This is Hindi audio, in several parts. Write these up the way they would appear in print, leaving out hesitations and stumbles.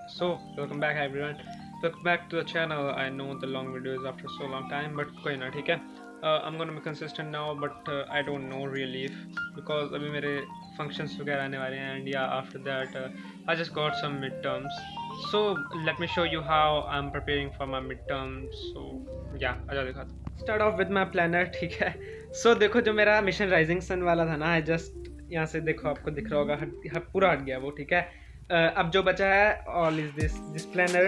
So, welcome back everyone. Welcome back to the channel. I know the long videos after so long time, but कोई ना ठीक है. I'm gonna be consistent now, but I don't know really if because अभी मेरे functions वगैरह आने वाले हैं and yeah after that I just got some midterms. So let me show you how I'm preparing for my midterms. So yeah, आजा दिखाता हूँ. Start off with my planner ठीक है. So देखो जो मेरा मिशन राइजिंग सन वाला था ना, I just यहाँ से देखो आपको दिख रहा होगा पूरा हट गया वो ठीक है. अब जो बचा है all is this planner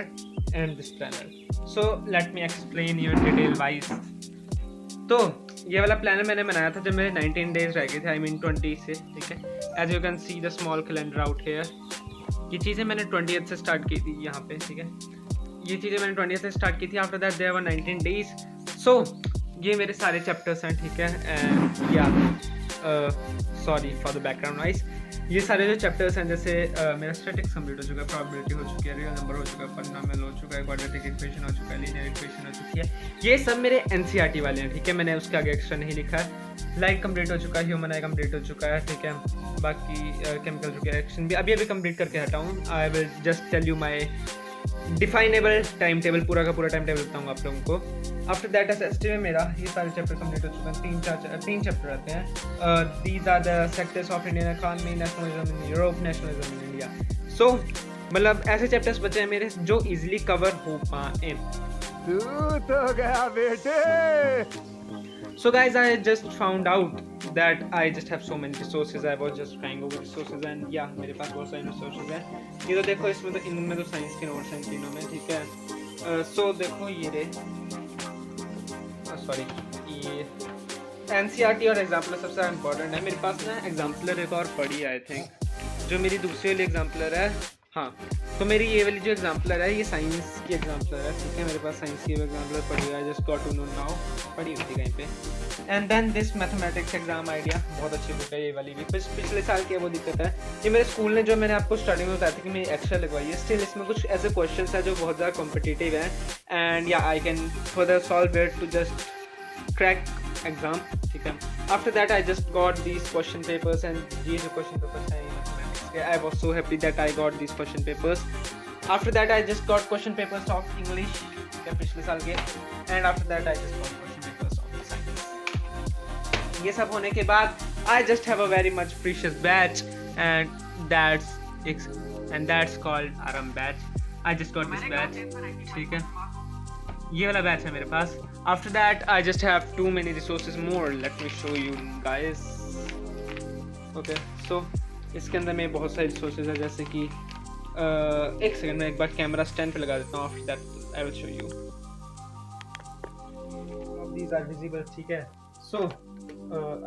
and this planner. So let me explain you in detail wise. तो ये वाला प्लानर मैंने बनाया था जब मेरे 19 डेज रह गए थे, आई मीन 20 से ठीक है. As you can see the small calendar out here. ये चीज़ें मैंने 20th से स्टार्ट की थी यहाँ पे ठीक है. ये चीज़ें मैंने 20th से स्टार्ट की थी. After that there were 19 days. So ये मेरे सारे चैप्टर्स हैं ठीक है. And yeah sorry for the background noise. ये सारे जो चैप्टर्स हैं जैसे मेरा स्टैटिक्स कंप्लीट हो चुका है, प्रोबेबिलिटी हो चुकी है, रियल नंबर हो चुका है, पॉलिनोमियल हो चुका है, क्वाड्रेटिक इक्वेशन हो चुका है, लीनियर इक्वेशन हो चुकी है. ये सब मेरे एनसीईआरटी वाले हैं ठीक है. मैंने उसके आगे एक्स्ट्रा नहीं लिखा है. लाइक कंप्लीट हो चुका है, ह्यूमन आई कंप्लीट हो चुका है ठीक है. बाकी केमिकल रिएक्शन भी अभी कंप्लीट करके हटा हूँ. I will just tell you my definable time table, पूरा का पूरा टाइम टेबल बताऊँगा आप लोगों को. आफ्टर दैट एसएसटी में मेरा ये सारे चैप्टर कंप्लीट हो चुके हैं. तीन चैप्टर रहते हैं. These are the sectors of Indian economy, nationalism in Europe, nationalism in India. So मतलब ऐसे चैप्टर्स बचे हैं मेरे जो इजीली कवर हो पाए. तू तो गया बेटे. So guys, I just found out that I just have so many resources. I was just trying over resources and yeah, मेरे पास बहुत सारे resources हैं. ये तो देखो इसमें तो इनमें तो साइंस के नोट्स हैं तीनों में ठीक है. So देखो ये रे सॉरी ये एनसीईआरटी और एग्जाम्पलर सबसे इम्पोर्टेंट है. मेरे पास ना एग्जाम्पलर एक और पड़ी है आई थिंक, जो मेरी दूसरी वाली एग्जाम्पलर है. हाँ तो मेरी ये वाली जो एग्जाम्पलर है ये साइंस की एग्जाम्पलर है ठीक है. मेरे पास साइंस की एग्जाम्पलर पड़ी हुई है, just got to know now, पड़ी हुई थी कहीं पे. And then this mathematics exam idea, बहुत अच्छी बुक है ये वाली भी. पिछले साल की वो दिक्कत है, ये मेरे स्कूल ने जो मैंने आपको स्टार्टिंग में बताया था कि मेरी एक्स्ट्रा लगवाई है. स्टिल इसमें कुछ ऐसे क्वेश्चन है जो बहुत ज़्यादा कॉम्पिटिटिव हैं and yeah I can further solve it to just crack exam ठीक है. After that I just got these question papers and ये जो क्वेश्चन पेपर्स हैं I was so happy that I got these question papers. After that I just got question papers of English के पिछले साल के, and after that I just got question papers of science. ये सब होने के बाद I just have a very much precious batch and that's called Aram batch. I just got this batch ठीक है. ये वाला बैच है मेरे पास. After that I just have too many resources more. Let me show you guys. Okay, so इसके अंदर में बहुत सारी रिसोर्सेज है जैसे कि एक सेकंड में एक बार कैमरा स्टैंड पे लगा देता हूँ. After that I will show you. These are visible ठीक है. So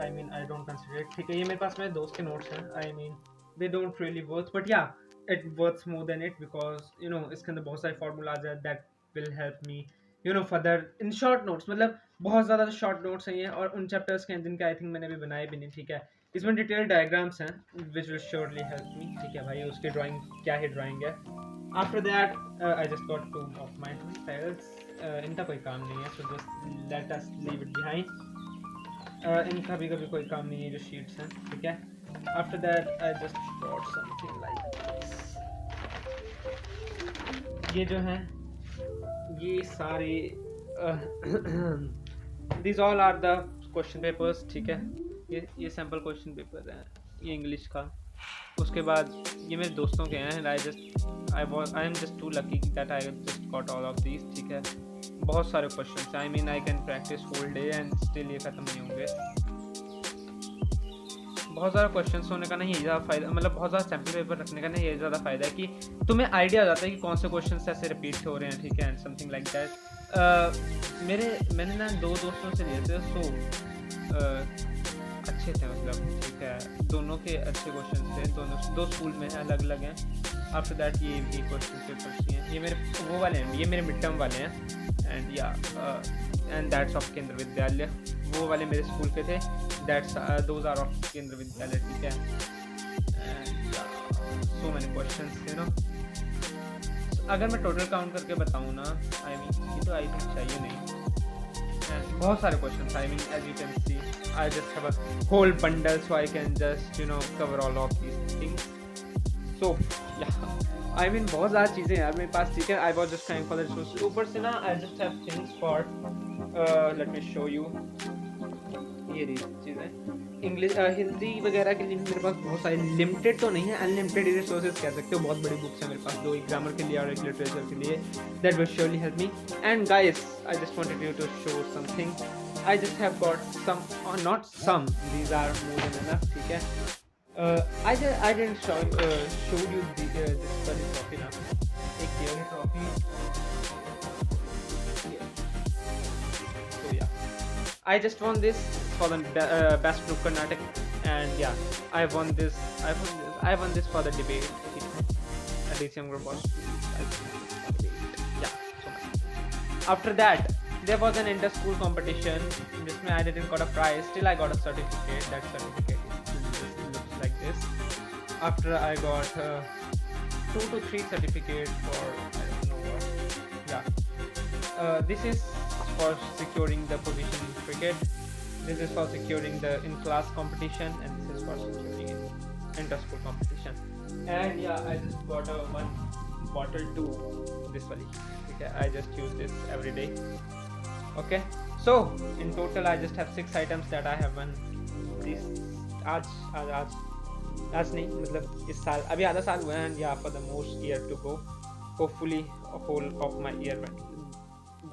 I mean I don't consider it ठीक है. ये मेरे पास मेरे दोस्त के नोट्स हैं. I mean they don't really worth but yeah it worths more than it because you know इसके अंदर बहुत सारे फार्मूलाज है that will help me you know further in short notes. मतलब बहुत ज़्यादा शॉर्ट नोट्स हैं ये, और उन चैप्टर्स के जिनके आई थिंक मैंने अभी बनाए भी नहीं ठीक है. इसमें डिटेल डायग्राम्स हैं विच विल श्योरली हेल्प मी ठीक है भाई. उसकी ड्राइंग क्या ही ड्राइंग है. After that I just got two of my files. इनका कोई काम नहीं है, so just let us leave it behind. इनका भी कभी कोई काम नहीं है जो शीट्स हैं ठीक है. After that I just got something like ये जो हैं ये सारे this all are the question papers ठीक है. ये सैम्पल क्वेश्चन पेपर हैं ये इंग्लिश का. उसके बाद ये मेरे दोस्तों के हैं. I am just too lucky that I just got all of these ठीक है. बहुत सारे question I mean I can practice whole day and still ये ख़त्म नहीं होंगे. बहुत ज़्यादा क्वेश्चन होने का नहीं ज़्यादा फ़ायदा, मतलब बहुत ज़्यादा सैम्पल पेपर रखने का नहीं ये ज़्यादा फ़ायदा है कि तुम्हें आइडिया हो जाता है कि कौन से क्वेश्चन ऐसे रिपीट हो रहे हैं ठीक है. And something like that. मैंने ना दो दोस्तों से लिए थे. सो अच्छे थे मतलब ठीक है. दोनों के अच्छे क्वेश्चन थे. दोनों दो स्कूल में हैं, अलग अलग हैं. आफ्टर दैट ये भी क्वेश्चन पेपर्स ही हैं. ये मेरे वो वाले हैं, ये मेरे मिड टर्म वाले हैं. एंड या एंड दैट्स ऑफ केंद्र विद्यालय. वो वाले मेरे स्कूल के थे. दैट्स दोज आर ऑफ केंद्र विद्यालय ठीक है. And so many questions you know. अगर मैं टोटल काउंट करके बताऊँ ना आई मीन ये तो आई थिंक चाहिए नहीं. बहुत सारे question I mean as you can see I just have a whole bundle so I can just you know cover all of these things. So yeah, I mean बहुत ज़्यादा चीज़ें यार मेरे पास, ठीक है. I was just trying for the resources. ऊपर से ना आई just have things for, let me show you. ये रही चीज़ें इंग्लिश हिंदी वगैरह के लिए मेरे पास बहुत सारे, लिमिटेड तो नहीं है, अनलिमिटेड रिसोर्सेज कह सकते हो. बहुत बड़ी बुक्स हैं मेरे पास, 2 एक ग्रामर के लिए और एक लिटरेचर के लिए. That will surely help me. And guys I just wanted you to show something. I just have got some, not some, these are more than enough, ठीक है. I didn't show you this वाली trophy ना. एक ये वाली trophy. So yeah, I just won this for the best group Karnataka, and yeah, I won this for the debate. DCM group was, yeah. So after that, there was an inter-school competition. जिसमें I didn't got a prize. Still I got a certificate. That certificate like this. After I got 2 to 3 certificates for I don't know what. Yeah, this is for securing the position in cricket. This is for securing the in-class competition, and this is for securing in inter-school competition. And yeah, I just got a 1 bottle too. This one. Okay, I just use this every day. Okay, so in total I just have 6 items that I have won this. आज नहीं, मतलब इस साल, अभी आधा साल हुआ है. And yeah for the most year to go. Hopefully whole of my year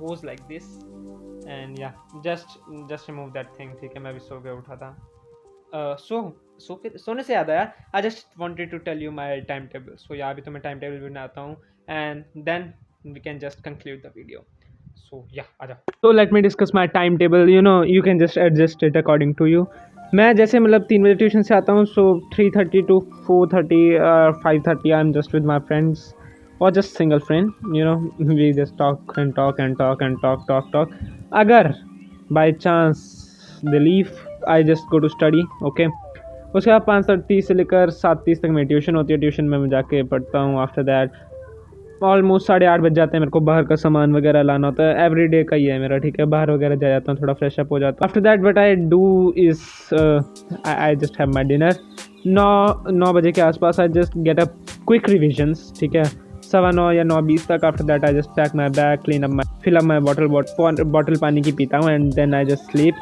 goes like this. And yeah just remove that thing, ठीक है. मैं भी सो के उठा था. सोने से याद आया, I just wanted to tell you my time table. So yeah अभी तो मैं टाइम टेबल बनाता हूँ, and then we can just conclude the video. So yeah आ जाओ. तो let me discuss my time table. You can just adjust it according to you. मैं जैसे मतलब 3 बजे ट्यूशन से आता हूँ, so 3:30 to 4:30 5:30 I am just with my friends, और just single friend. We just talk and talk and talk and talk. अगर by chance they leave, I just go to study. Okay, उसके बाद 5:30 से लेकर 7:30 तक मेरी ट्यूशन होती है. ट्यूशन में मैं जाके पढ़ता हूँ. आफ्टर दैट ऑलमोस्ट 8:30 बज जाते हैं. मेरे को बाहर का सामान वगैरह लाना होता है. एवरी डे का ही है मेरा, ठीक है. बाहर वगैरह जा जाता हूँ, थोड़ा फ्रेश अप हो जाता हूँ. After that what I do is I just have my dinner. 9 बजे के आसपास I just get a quick revisions, ठीक है, 9:15 या 9:20 तक. After that I just pack my bag, clean up fill up my bottle पानी की पीता हूँ, and then I just sleep.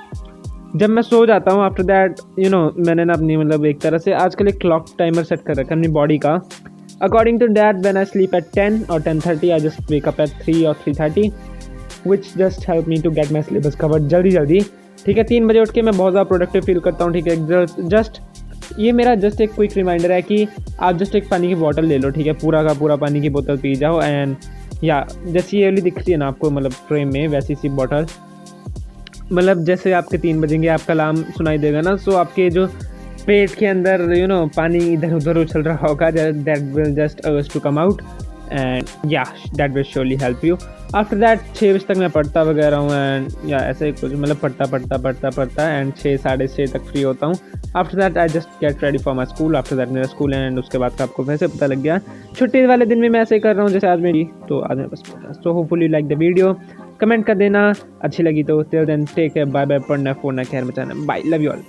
जब मैं सो जाता हूँ, आफ्टर दैट मैंने ना अपनी मतलब एक तरह से आजकल एक क्लॉक टाइमर सेट कर रखा है अपनी बॉडी का. According to that, when I sleep at 10 or 10:30, I just wake up at 3 or 3:30, which just help me to get my syllabus covered जल्दी, ठीक है. 3 बजे उठ के मैं बहुत ज़्यादा प्रोडक्टिव फील करता हूँ, ठीक है. जस्ट ये मेरा जस्ट एक क्विक रिमाइंडर है कि आप जस्ट एक पानी की बोतल ले लो, ठीक है. पूरा का पूरा पानी की बोतल पी जाओ. एंड या जैसे ये वाली दिख रही है ना आपको, मतलब फ्रेम में, वैसी सी बोतल, मतलब जैसे आपके 3 बजेंगे, आपका अलार्म सुनाई देगा ना, सो आपके जो पेट के अंदर पानी इधर उधर उछल रहा होगा, that will just urge to come out. And yeah that will surely help you. After that 6 बजे तक मैं पढ़ता वगैरह हूँ. एंड या ऐसे कुछ मतलब पढ़ता एंड 6 साढ़े 6 तक फ्री होता हूँ. After that I just get ready for my school. After that मेरा स्कूल है, एंड उसके बाद का आपको वैसे पता लग गया. छुट्टी वाले दिन भी मैं ऐसे ही कर रहा हूँ जैसे आज मेरी. तो आज मेरे पास. So hopefully like the video, comment कर देना अच्छी लगी तो. Till then take care, bye bye. पढ़ना, फोड़ना, खैर मचाना. Bye, love you all.